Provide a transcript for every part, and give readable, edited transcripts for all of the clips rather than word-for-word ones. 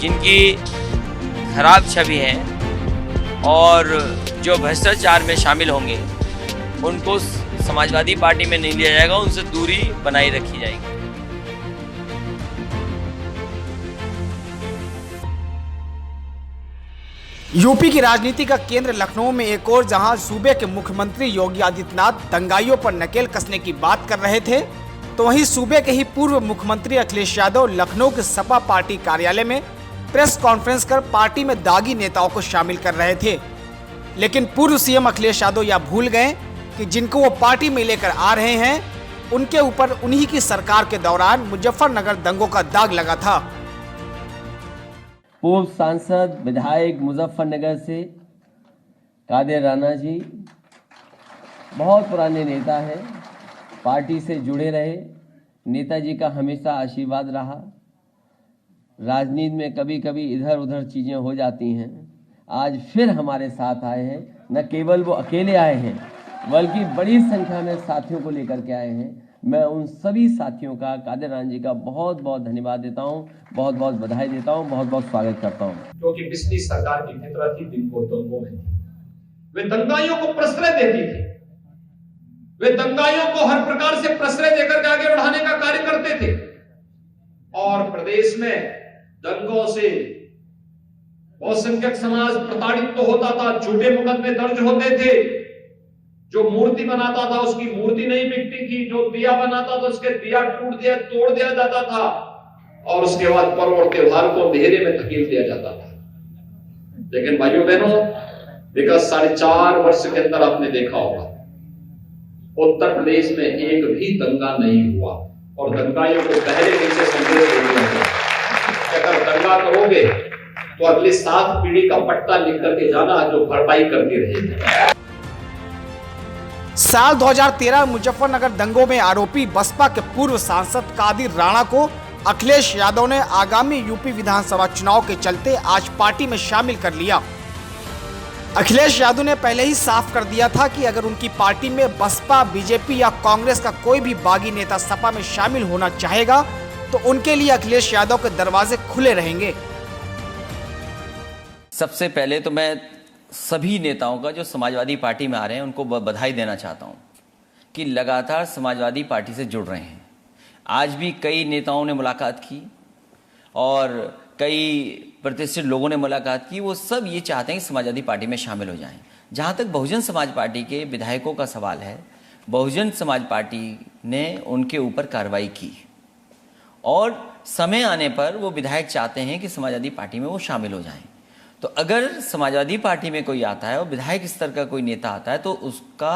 जिनकी खराब छवि है और जो भ्रष्टाचार में शामिल होंगे उनको समाजवादी पार्टी में नहीं लिया जाएगा, उनसे दूरी बनाई रखी जाएगी। यूपी की राजनीति का केंद्र लखनऊ में एक और जहां सूबे के मुख्यमंत्री योगी आदित्यनाथ दंगाइयों पर नकेल कसने की बात कर रहे थे, तो वहीं सूबे के ही पूर्व मुख्यमंत्री अखिलेश यादव लखनऊ के सपा पार्टी कार्यालय में प्रेस कॉन्फ्रेंस कर पार्टी में दागी नेताओं को शामिल कर रहे थे। लेकिन पूर्व सीएम अखिलेश यादव यह भूल गए कि जिनको वो पार्टी में लेकर आ रहे हैं उनके ऊपर उन्हीं की सरकार के दौरान मुजफ्फरनगर दंगों का दाग लगा था। पूर्व सांसद विधायक मुजफ्फरनगर से कादिर राणा जी बहुत पुराने नेता हैं, पार्टी से जुड़े रहे, नेताजी का हमेशा आशीर्वाद रहा। राजनीति में कभी कभी इधर उधर चीज़ें हो जाती हैं, आज फिर हमारे साथ आए हैं। न केवल वो अकेले आए हैं बल्कि बड़ी संख्या में साथियों को लेकर के आए हैं। मैं उन सभी साथियों का, कादिर राणा जी का बहुत बहुत धन्यवाद देता हूं, बहुत बहुत बधाई देता हूं, बहुत बहुत स्वागत करता हूं। क्योंकि पिछली सरकार की फितरत थी दिन को दंगों में थी, वे दंगाइयों को प्रश्रय देती थी, वे दंगाइयों को हर प्रकार से प्रश्रय देकर के आगे बढ़ाने का कार्य करते थे। और प्रदेश में दंगों से बहुसंख्यक समाज प्रताड़ित तो होता था, झूठे मुकदमे दर्ज होते थे। जो मूर्ति बनाता था उसकी मूर्ति नहीं बिकती थी, जो दिया बनाता था उसके दिया तोड़ दिया जाता था, और उसके बाद पर्व और त्योहार को अंधेरे में धकेल दिया जाता था। लेकिन भाइयों बहनों, विगत 4.5 वर्ष के अंदर आपने देखा होगा उत्तर प्रदेश में एक भी दंगा नहीं हुआ। और दंगाइयों को पहले दिन से संदेश दे दिया गया, अगर दंगा करोगे तो अगली 7 पीढ़ी का पट्टा लिख करके जाना, जो भरपाई करती रहेगी। साल 2013 मुजफ्फरनगर दंगों में आरोपी बसपा के पूर्व सांसद कादिर राणा को अखिलेश यादव ने आगामी यूपी विधानसभा चुनाव के चलते आज पार्टी में शामिल कर लिया। अखिलेश यादव ने पहले ही साफ कर दिया था कि अगर उनकी पार्टी में बसपा, बीजेपी या कांग्रेस का कोई भी बागी नेता सपा में शामिल होना चाहेगा तो उनके लिए अखिलेश यादव के दरवाजे खुले रहेंगे। सबसे पहले तो मैं सभी नेताओं का जो समाजवादी पार्टी में आ रहे हैं उनको बधाई देना चाहता हूं कि लगातार समाजवादी पार्टी से जुड़ रहे हैं। आज भी कई नेताओं ने मुलाकात की और कई प्रतिष्ठित लोगों ने मुलाकात की। वो सब ये चाहते हैं कि समाजवादी पार्टी में शामिल हो जाएं। जहां तक बहुजन समाज पार्टी के विधायकों का सवाल है, बहुजन समाज पार्टी ने उनके ऊपर कार्रवाई की और समय आने पर वो विधायक चाहते हैं कि समाजवादी पार्टी में वो शामिल हो जाएं। तो अगर समाजवादी पार्टी में कोई आता है और विधायक स्तर का कोई नेता आता है तो उसका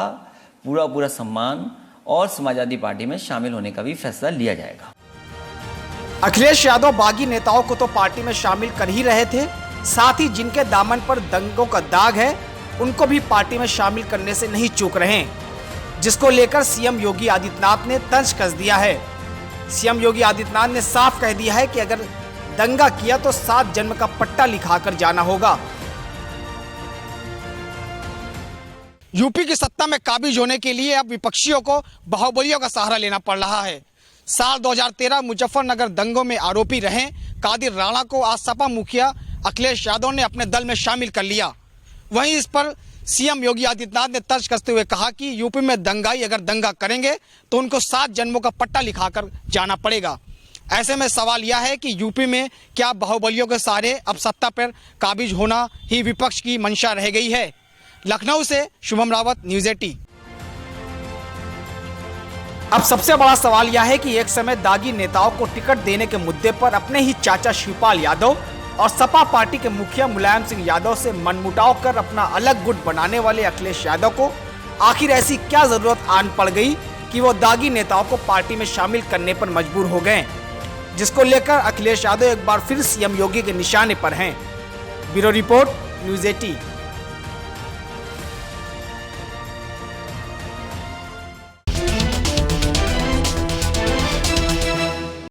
पूरा सम्मान और समाजवादी पार्टी में शामिल होने का भी फैसला लिया जाएगा। अखिलेश यादव बागी नेताओं को तो पार्टी में शामिल कर ही रहे थे, साथ ही जिनके दामन पर दंगों का दाग है उनको भी पार्टी में शामिल करने से नहीं चूक रहे हैं, जिसको लेकर सीएम योगी आदित्यनाथ ने तंज कस दिया है। सीएम योगी आदित्यनाथ ने साफ कह दिया है कि अगर दंगा किया तो 7 जन्म का पट्टा लिखाकर जाना होगा। यूपी की सत्ता में काबिज होने के लिए अब विपक्षियों को बाहुबलियों का सहारा लेना पड़ रहा है। साल 2013 मुजफ्फरनगर दंगों में आरोपी रहे कादिर राणा को आज सपा मुखिया अखिलेश यादव ने अपने दल में शामिल कर लिया। वहीं इस पर सीएम योगी आदित्यनाथ ने तर्ज कसते हुए कहा कि यूपी में दंगाई अगर दंगा करेंगे तो उनको 7 जन्मों का पट्टा लिखाकर जाना पड़ेगा। ऐसे में सवाल यह है कि यूपी में क्या बाहुबलियों के सहारे अब सत्ता पर काबिज होना ही विपक्ष की मंशा रह गई है। लखनऊ से शुभम रावत, न्यूज़ 18। अब सबसे बड़ा सवाल यह है कि एक समय दागी नेताओं को टिकट देने के मुद्दे पर अपने ही चाचा शिवपाल यादव और सपा पार्टी के मुखिया मुलायम सिंह यादव से मनमुटाव कर अपना अलग गुट बनाने वाले अखिलेश यादव को आखिर ऐसी क्या जरूरत आन पड़ गई कि वो दागी नेताओं को पार्टी में शामिल करने पर मजबूर हो गए, जिसको लेकर अखिलेश यादव एक बार फिर सीएम योगी के निशाने पर हैं। Bureau report, news 18।